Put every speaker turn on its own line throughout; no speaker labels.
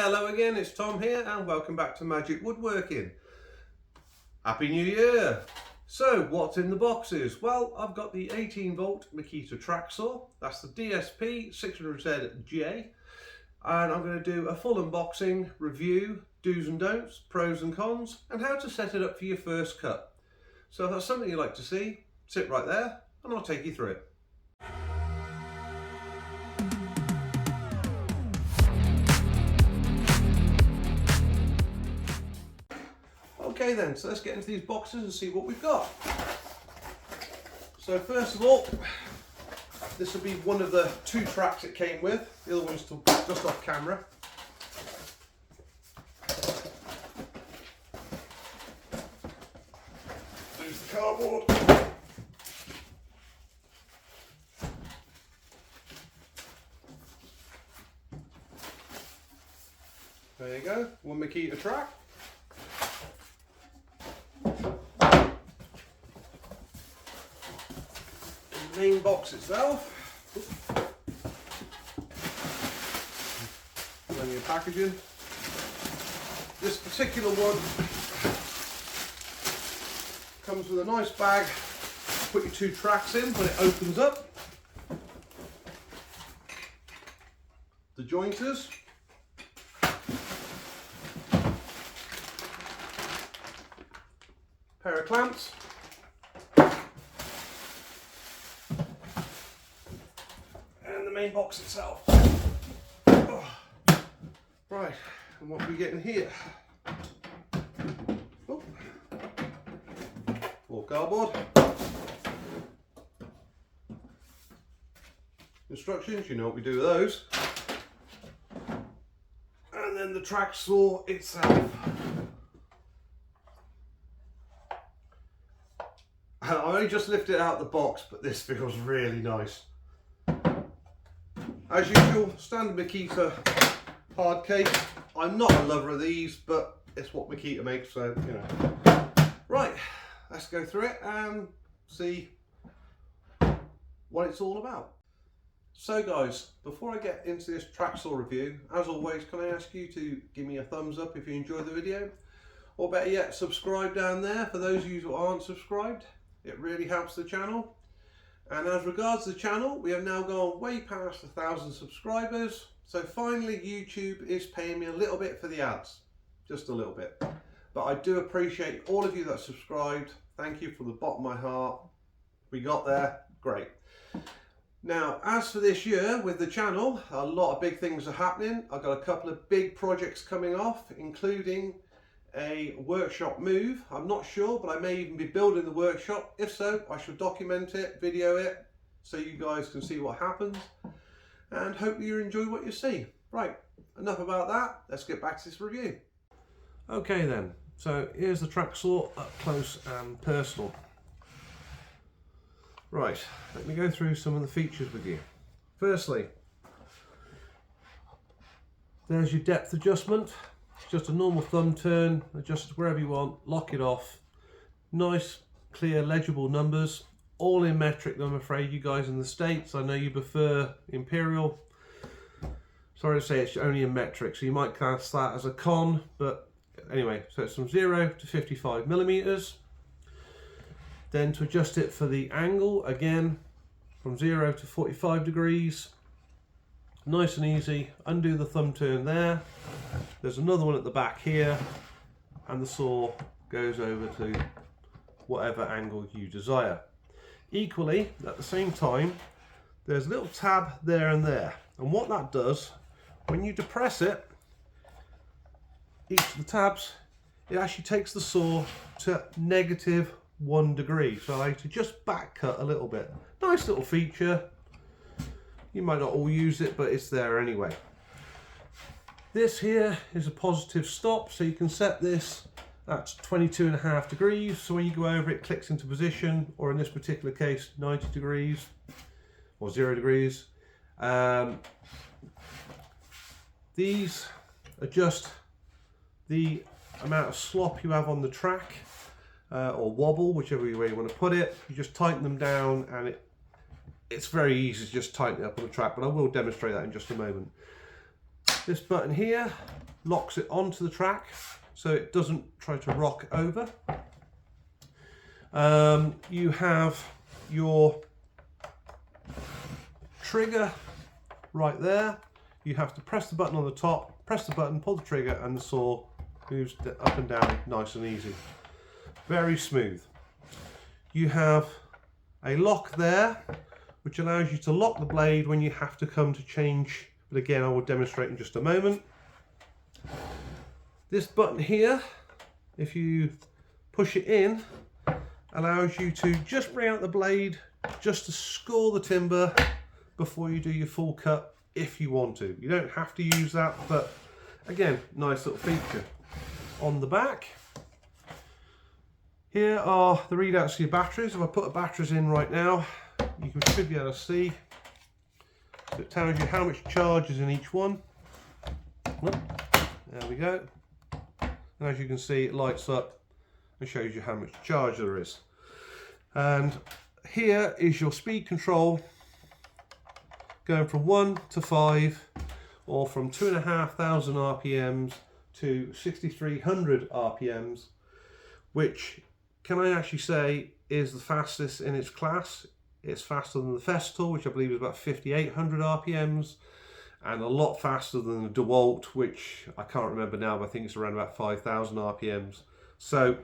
Hello again, it's Tom here and welcome back to Magic Woodworking. Happy New Year! So what's in the boxes? Well, I've got the 18V Makita Track Saw, that's the DSP 600ZJ, and I'm going to do a full unboxing, review, do's and don'ts, pros and cons, and how to set it up for your first cut. So if that's something you'd like to see, sit right there and I'll take you through it. Okay then, so let's get into these boxes and see what we've got. So first of all, this will be one of the two tracks it came with. The other one's still just off camera. There's the cardboard. There you go, one Makita track. Main box itself, plenty of packaging. This particular one comes with a nice bag. Put your two tracks in when it opens up. The jointers. Pair of clamps. Main box itself. Oh. Right, and what are we getting here? Oh. More cardboard. Instructions, you know what we do with those. And then the track saw itself. I only just lifted it out of the box, but this feels really nice. As usual, standard Makita hard case. I'm not a lover of these, but it's what Makita makes, so you know. Right, let's go through it and see what it's all about. So guys, before I get into this track saw review, as always, can I ask you to give me a thumbs up if you enjoyed the video? Or better yet, subscribe down there for those of you who aren't subscribed. It really helps the channel. And as regards the channel, we have now gone way past 1,000 subscribers. So finally YouTube is paying me a little bit for the ads. Just a little bit. But I do appreciate all of you that subscribed. Thank you from the bottom of my heart. We got there. Great. Now, as for this year with the channel, a lot of big things are happening. I've got a couple of big projects coming off, including a workshop move. I'm not sure, but I may even be building the workshop. If so, I shall document it, video it, so you guys can see what happens, and hope you enjoy what you see. Right, enough about that. Let's get back to this review. Okay then, so here's the track saw up close and personal. Right, let me go through some of the features with you. Firstly, there's your depth adjustment. Just a normal thumb turn, adjust it wherever you want, lock it off. Nice, clear, legible numbers, all in metric. I'm afraid you guys in the States, I know you prefer imperial. Sorry to say it's only in metric, so you might class that as a con, but anyway, so it's from 0 to 55 millimeters. Then to adjust it for the angle, again, from 0 to 45 degrees. Nice and easy, undo the thumb turn there. There's another one at the back here, and the saw goes over to whatever angle you desire. Equally, at the same time, there's a little tab there and there. And what that does, when you depress it, each of the tabs, it actually takes the saw to -1 degree. So I like to just back cut a little bit. Nice little feature. You might not all use it, but it's there anyway. This here is a positive stop, so you can set this at 22.5 degrees. So when you go over, it clicks into position, or in this particular case, 90 degrees or 0 degrees. These adjust the amount of slop you have on the track, or wobble, whichever way you want to put it. You just tighten them down, and it's very easy to just tighten it up on the track, but I will demonstrate that in just a moment. This button here locks it onto the track so it doesn't try to rock over. You have your trigger right there. You have to press the button on the top, press the button, pull the trigger, and the saw moves up and down nice and easy. Very smooth. You have a lock there which allows you to lock the blade when you have to come to change, but again I will demonstrate in just a moment. This button here, if you push it in, allows you to just bring out the blade just to score the timber before you do your full cut if you want to. You don't have to use that, but again, nice little feature. On the back, here are the readouts for your batteries. If I put the batteries in right now, you should be able to see. So it tells you how much charge is in each one. There we go. And as you can see, it lights up and shows you how much charge there is. And here is your speed control, going from 1 to 5, or from 2,500 RPMs to 6,300 RPMs, which can I actually say is the fastest in its class. It's faster than the Festool, which I believe is about 5,800 RPMs, and a lot faster than the DeWalt, which I can't remember now, but I think it's around about 5,000 RPMs. So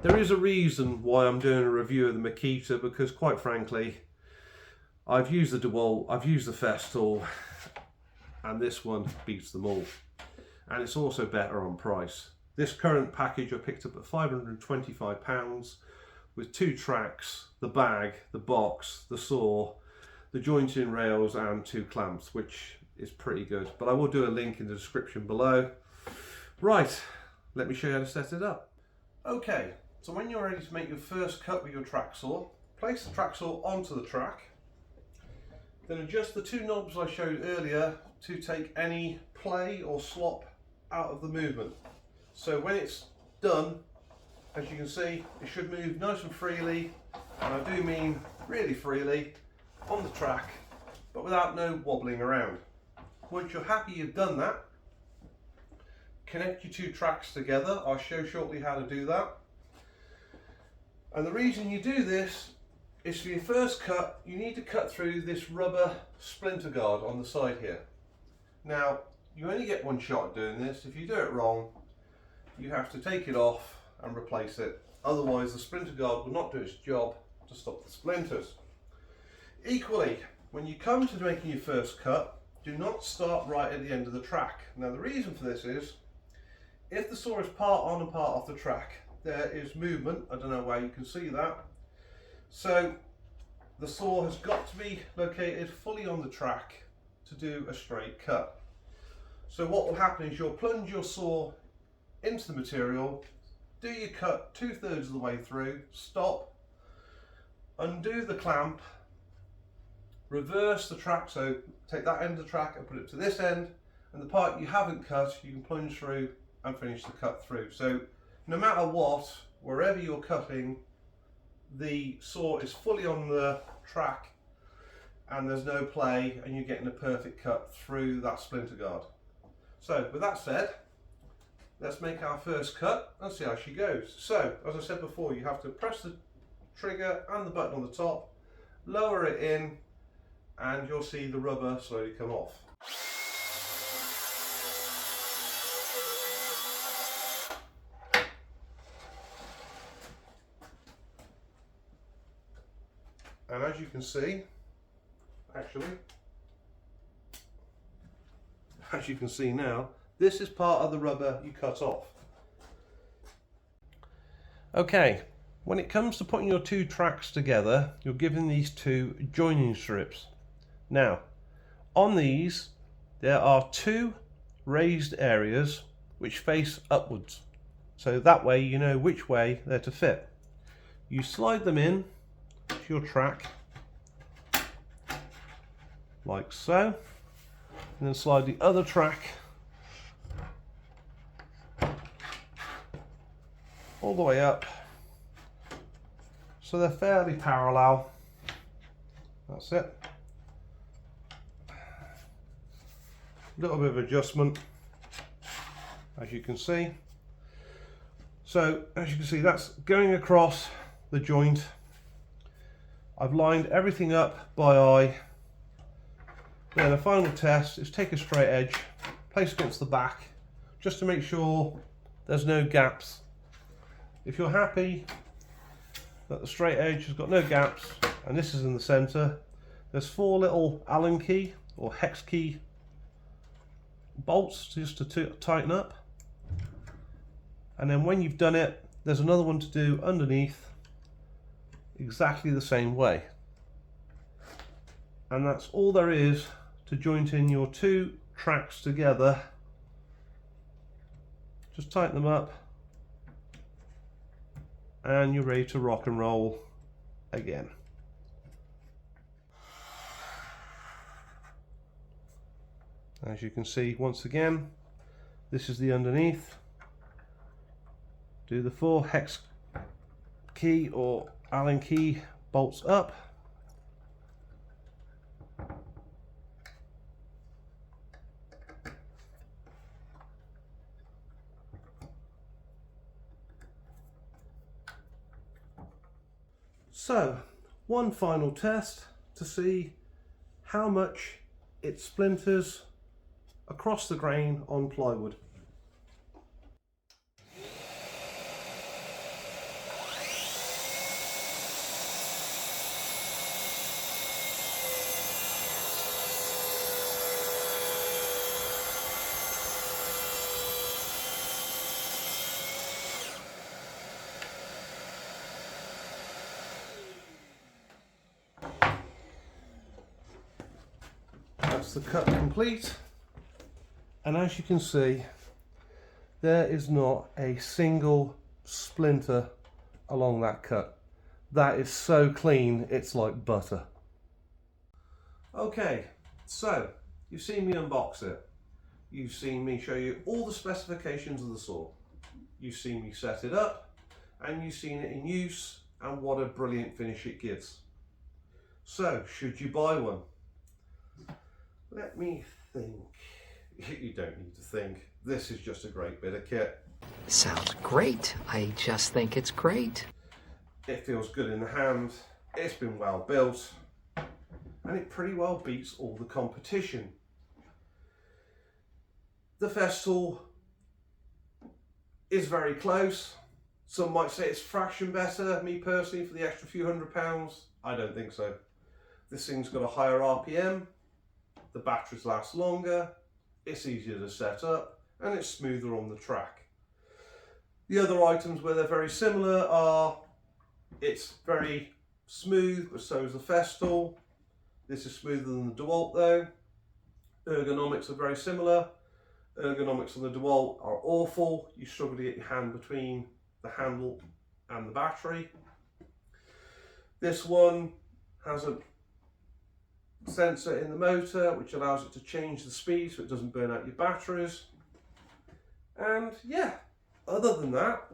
there is a reason why I'm doing a review of the Makita, because quite frankly, I've used the DeWalt, I've used the Festool, and this one beats them all. And it's also better on price. This current package I picked up at £525 with 2 tracks, the bag, the box, the saw, the jointing rails and 2 clamps, which is pretty good. But I will do a link in the description below. Right, let me show you how to set it up. Okay, so when you're ready to make your first cut with your track saw, place the track saw onto the track, then adjust the 2 knobs I showed earlier to take any play or slop out of the movement. So when it's done, as you can see, it should move nice and freely, and I do mean really freely, on the track, but without no wobbling around. Once you're happy you've done that, connect your 2 tracks together. I'll show shortly how to do that. And the reason you do this is for your first cut, you need to cut through this rubber splinter guard on the side here. Now, you only get 1 shot at doing this. If you do it wrong, you have to take it off and replace it. Otherwise, the splinter guard will not do its job to stop the splinters. Equally, when you come to making your first cut, do not start right at the end of the track. Now, the reason for this is, if the saw is part on and part off the track, there is movement. I don't know why you can see that. So the saw has got to be located fully on the track to do a straight cut. So what will happen is you'll plunge your saw into the material, do your cut 2/3 of the way through, stop, undo the clamp, reverse the track, so take that end of the track and put it to this end, and the part you haven't cut you can plunge through and finish the cut through. So no matter what, wherever you're cutting, the saw is fully on the track and there's no play, and you're getting a perfect cut through that splinter guard. So with that said, let's make our first cut and see how she goes. So as I said before, you have to press the trigger and the button on the top, lower it in, and you'll see the rubber slowly come off. And as you can see, as you can see now, this is part of the rubber you cut off. Okay, when it comes to putting your 2 tracks together, you're given these 2 joining strips. Now, on these, there are 2 raised areas which face upwards. So that way you know which way they're to fit. You slide them in to your track, like so, and then slide the other track all the way up, so they're fairly parallel. That's it. A little bit of adjustment, as you can see. So as you can see, that's going across the joint. I've lined everything up by eye. Then the final test is take a straight edge, place against the back, just to make sure there's no gaps. If you're happy that the straight edge has got no gaps, and this is in the center, there's 4 little Allen key or hex key bolts just to tighten up. And then when you've done it, there's another one to do underneath, exactly the same way. And that's all there is to joint in your 2 tracks together. Just tighten them up and you're ready to rock and roll again. As you can see, once again, this is the underneath. Do the 4 hex key or Allen key bolts up. So, one final test to see how much it splinters across the grain on plywood. That's the cut complete, and as you can see, there is not a single splinter along that cut. That is so clean, it's like butter. Okay, so you've seen me unbox it. You've seen me show you all the specifications of the saw. You've seen me set it up, and you've seen it in use, and what a brilliant finish it gives. So, should you buy one? Let me think. You don't need to think. This is just a great bit of kit.
Sounds great. I just think it's great.
It feels good in the hand. It's been well built. And it pretty well beats all the competition. The Festool is very close. Some might say it's a fraction better. Me personally, for the extra few £100, I don't think so. This thing's got a higher RPM. The batteries last longer, it's easier to set up, and it's smoother on the track. The other items where they're very similar are, it's very smooth, but so is the Festool. This is smoother than the DeWalt though. Ergonomics are very similar. Ergonomics on the DeWalt are awful. You struggle to get your hand between the handle and the battery. This one has a sensor in the motor which allows it to change the speed so it doesn't burn out your batteries. And yeah, other than that,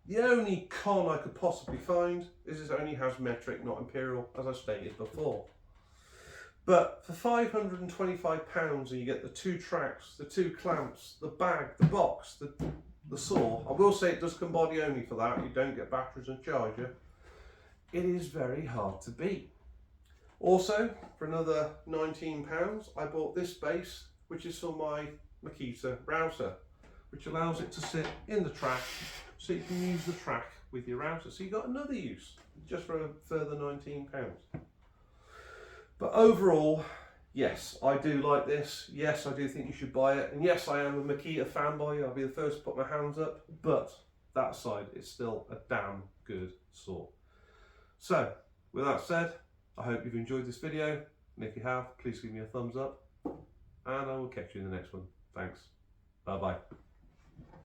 the only con I could possibly find is it only has metric, not imperial, as I stated before. But for £525 you get the 2 tracks, the 2 clamps, the bag, the box, the saw. I will say it does come body only for that, you don't get batteries and charger. It is very hard to beat. Also, for another £19, I bought this base, which is for my Makita router, which allows it to sit in the track, so you can use the track with your router. So you got another use, just for a further £19. But overall, yes, I do like this. Yes, I do think you should buy it. And yes, I am a Makita fanboy. I'll be the first to put my hands up. But that aside, it's still a damn good saw. So, with that said, I hope you've enjoyed this video, and if you have, please give me a thumbs up, and I will catch you in the next one. Thanks. Bye bye.